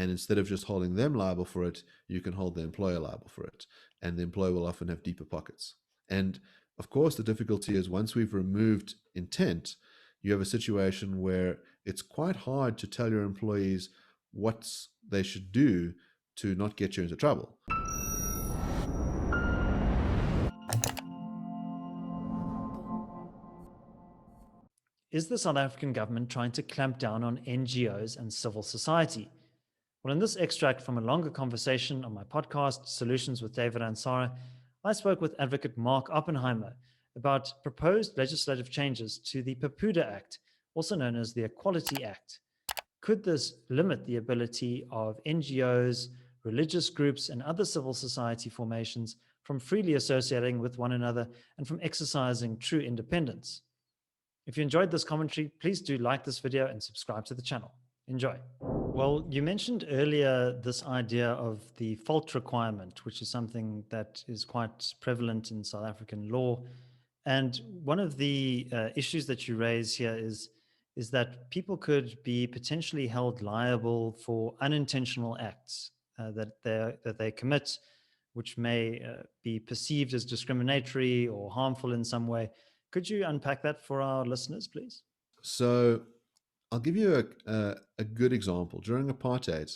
And instead of just holding them liable for it, you can hold the employer liable for it. And the employer will often have deeper pockets. And of course, the difficulty is once we've removed intent, you have a situation where it's quite hard to tell your employees what they should do to not get you into trouble. Is the South African government trying to clamp down on NGOs and civil society? Well, in this extract from a longer conversation on my podcast, Solutions with David Ansara, I spoke with Advocate Mark Oppenheimer about proposed legislative changes to the PEPUDA Act, also known as the Equality Act. Could this limit the ability of NGOs, religious groups, and other civil society formations from freely associating with one another and from exercising true independence? If you enjoyed this commentary, please do like this video and subscribe to the channel. Enjoy. Well, you mentioned earlier this idea of the fault requirement, which is something that is quite prevalent in South African law. And one of the issues that you raise here is that people could be potentially held liable for unintentional acts that they commit, which may be perceived as discriminatory or harmful in some way. Could you unpack that for our listeners, please? So I'll give you a good example. During apartheid,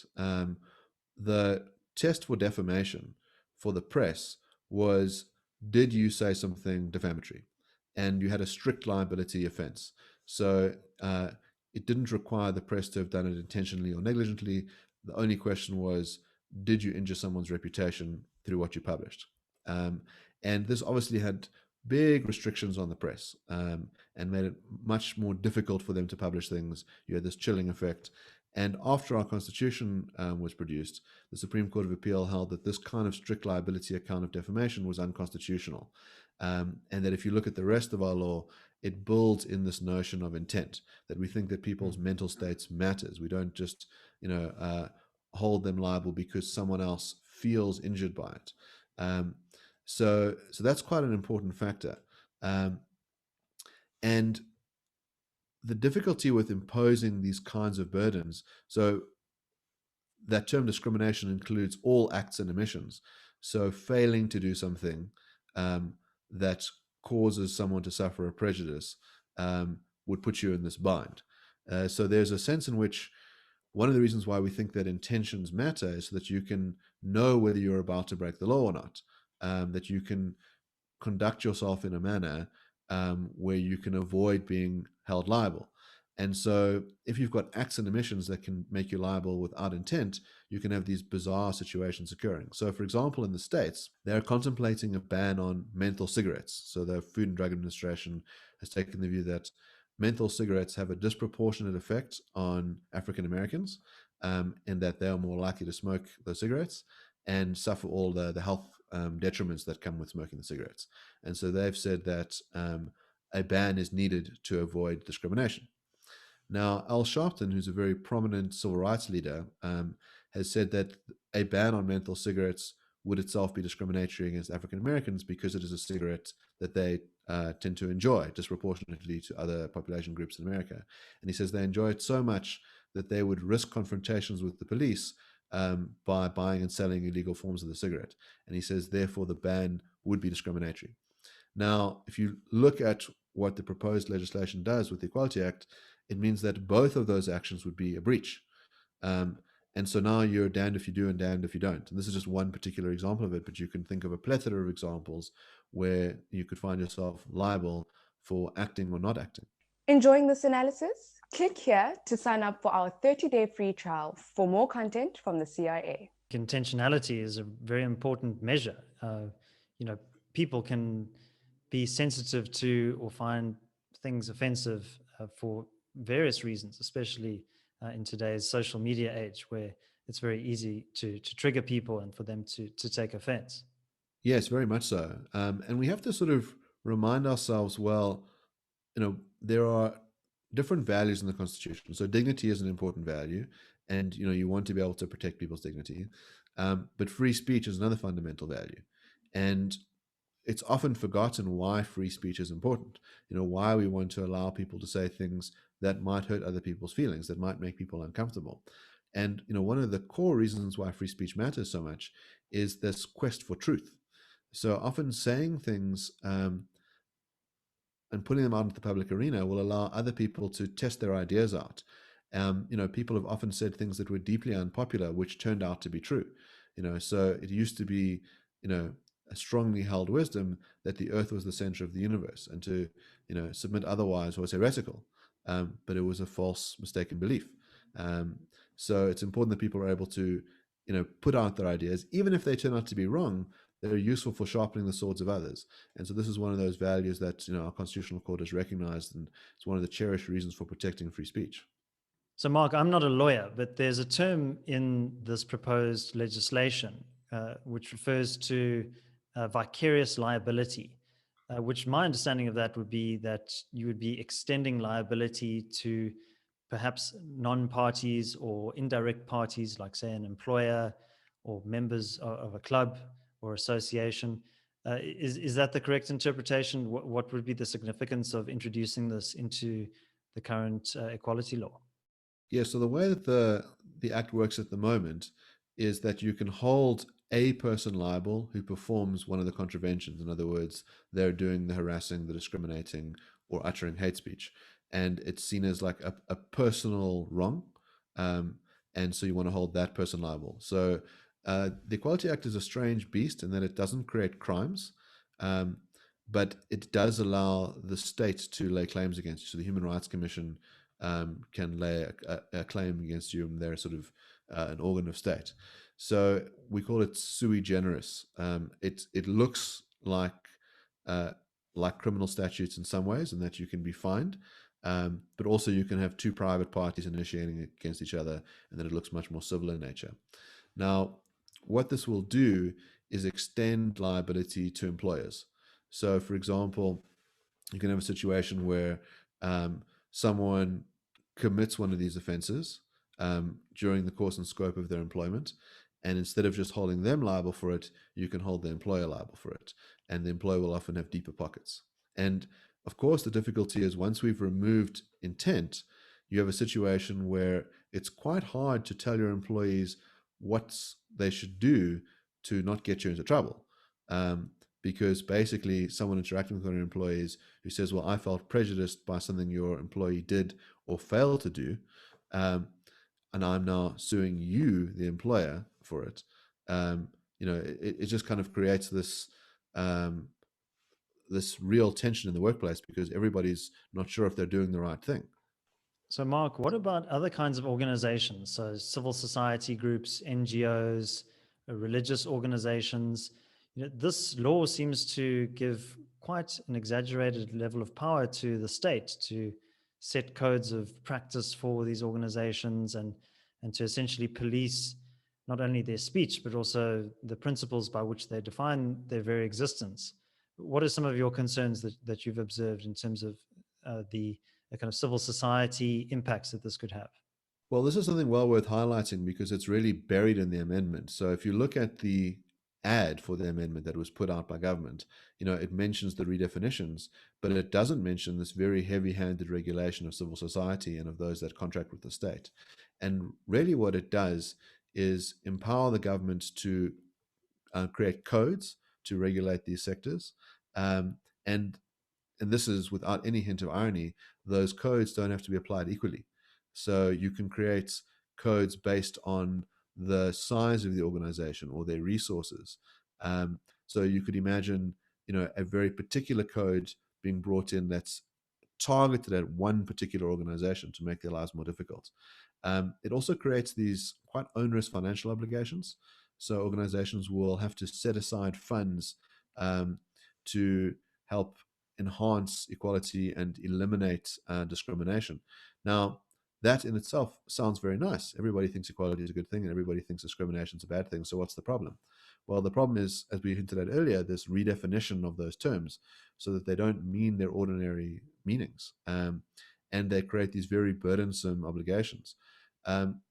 the test for defamation for the press was, did you say something defamatory? And you had a strict liability offense. So it didn't require the press to have done it intentionally or negligently. The only question was, did you injure someone's reputation through what you published? And this obviously had big restrictions on the press and made it much more difficult for them to publish things. You had this chilling effect. And after our constitution was produced, the Supreme Court of Appeal held that this kind of strict liability account of defamation was unconstitutional. And that if you look at the rest of our law, it builds in this notion of intent, that we think that people's mental states matters. We don't just, hold them liable because someone else feels injured by it. So that's quite an important factor. And the difficulty with imposing these kinds of burdens, so that term discrimination includes all acts and omissions. So failing to do something that causes someone to suffer a prejudice would put you in this bind. So there's a sense in which one of the reasons why we think that intentions matter is so that you can know whether you're about to break the law or not. That you can conduct yourself in a manner where you can avoid being held liable. And so if you've got acts and omissions that can make you liable without intent, you can have these bizarre situations occurring. So for example, in the States, they're contemplating a ban on menthol cigarettes. So the Food and Drug Administration has taken the view that menthol cigarettes have a disproportionate effect on African Americans and that they are more likely to smoke those cigarettes and suffer all the health detriments that come with smoking the cigarettes. And so they've said that a ban is needed to avoid discrimination. Now, Al Sharpton, who's a very prominent civil rights leader, has said that a ban on menthol cigarettes would itself be discriminatory against African Americans because it is a cigarette that they tend to enjoy disproportionately to other population groups in America. And he says they enjoy it so much that they would risk confrontations with the police by buying and selling illegal forms of the cigarette. And he says, therefore, the ban would be discriminatory. Now, if you look at what the proposed legislation does with the Equality Act, it means that both of those actions would be a breach. And so now you're damned if you do and damned if you don't. And this is just one particular example of it, but you can think of a plethora of examples where you could find yourself liable for acting or not acting. Enjoying this analysis? Click here to sign up for our 30-day free trial for more content from the CIA. Intentionality is a very important measure. People can be sensitive to or find things offensive for various reasons, especially in today's social media age, where it's very easy to trigger people and for them to take offense. Yes, very much so. And we have to sort of remind ourselves, well, there are different values in the Constitution. So dignity is an important value, and you want to be able to protect people's dignity. But free speech is another fundamental value. And it's often forgotten why free speech is important, why we want to allow people to say things that might hurt other people's feelings, that might make people uncomfortable. And one of the core reasons why free speech matters so much is this quest for truth. So often saying things and putting them out into the public arena will allow other people to test their ideas out. People have often said things that were deeply unpopular, which turned out to be true. So it used to be, a strongly held wisdom that the earth was the center of the universe, and to, submit otherwise was heretical. But it was a false, mistaken belief. So it's important that people are able to, put out their ideas, even if they turn out to be wrong. They're useful for sharpening the swords of others. And so this is one of those values that our Constitutional Court has recognized, and it's one of the cherished reasons for protecting free speech. So, Mark, I'm not a lawyer, but there's a term in this proposed legislation which refers to vicarious liability, which my understanding of that would be that you would be extending liability to perhaps non-parties or indirect parties, like, say, an employer or members of a club or association. Is that the correct interpretation? What would be the significance of introducing this into the current equality law? Yeah, so the way that the Act works at the moment is that you can hold a person liable who performs one of the contraventions. In other words, they're doing the harassing, the discriminating, or uttering hate speech. And it's seen as like a personal wrong. And so you want to hold that person liable. So the Equality Act is a strange beast in that it doesn't create crimes, but it does allow the state to lay claims against you. So the Human Rights Commission can lay a claim against you, and they're sort of an organ of state. So we call it sui generis. It looks like criminal statutes in some ways, in that you can be fined, but also you can have two private parties initiating against each other, and then it looks much more civil in nature. Now, what this will do is extend liability to employers. So, for example, you can have a situation where someone commits one of these offenses during the course and scope of their employment, and instead of just holding them liable for it, you can hold the employer liable for it, and the employer will often have deeper pockets. And of course, the difficulty is once we've removed intent, you have a situation where it's quite hard to tell your employees what they should do to not get you into trouble. Because basically someone interacting with their employees who says, well, I felt prejudiced by something your employee did or failed to do, and I'm now suing you, the employer, for it. It just kind of creates this this real tension in the workplace because everybody's not sure if they're doing the right thing. So, Mark, what about other kinds of organizations? So civil society groups, NGOs, religious organizations. This law seems to give quite an exaggerated level of power to the state to set codes of practice for these organizations and to essentially police not only their speech, but also the principles by which they define their very existence. What are some of your concerns that you've observed in terms of the kind of civil society impacts that this could have? Well, this is something well worth highlighting because it's really buried in the amendment. So if you look at the ad for the amendment that was put out by government, it mentions the redefinitions, but it doesn't mention this very heavy-handed regulation of civil society and of those that contract with the state. And really what it does is empower the government to create codes to regulate these sectors. And this is without any hint of irony, those codes don't have to be applied equally. So you can create codes based on the size of the organization or their resources. So you could imagine, a very particular code being brought in that's targeted at one particular organization to make their lives more difficult. It also creates these quite onerous financial obligations. So organizations will have to set aside funds to help enhance equality and eliminate discrimination. Now, that in itself sounds very nice. Everybody thinks equality is a good thing and everybody thinks discrimination is a bad thing. So what's the problem? Well, the problem is, as we hinted at earlier, this redefinition of those terms so that they don't mean their ordinary meanings. And they create these very burdensome obligations.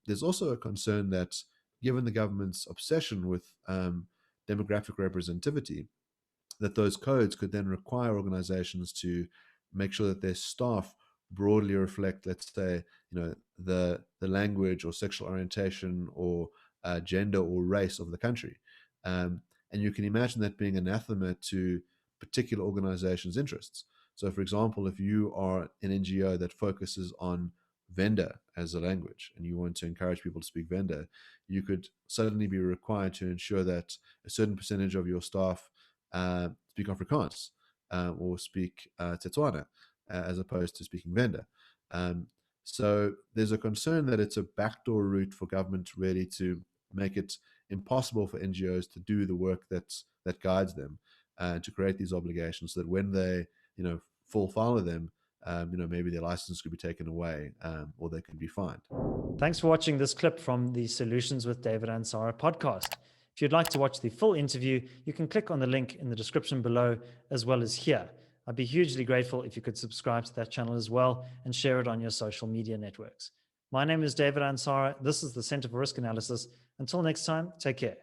There's also a concern that given the government's obsession with demographic representativity, that those codes could then require organizations to make sure that their staff broadly reflect, let's say, the language or sexual orientation or gender or race of the country. And you can imagine that being anathema to particular organizations' interests. So, for example, if you are an NGO that focuses on Venda as a language and you want to encourage people to speak Venda, you could suddenly be required to ensure that a certain percentage of your staff speak Afrikaans or speak Setswana as opposed to speaking Venda. So there's a concern that it's a backdoor route for government really to make it impossible for NGOs to do the work that guides them, to create these obligations so that when they fall foul of them, maybe their license could be taken away, or they could be fined. Thanks for watching this clip from the Solutions with David Ansara podcast. If you'd like to watch the full interview, you can click on the link in the description below as well as here. I'd be hugely grateful if you could subscribe to that channel as well and share it on your social media networks. My name is David Ansara. This is the Center for Risk Analysis. Until next time, take care.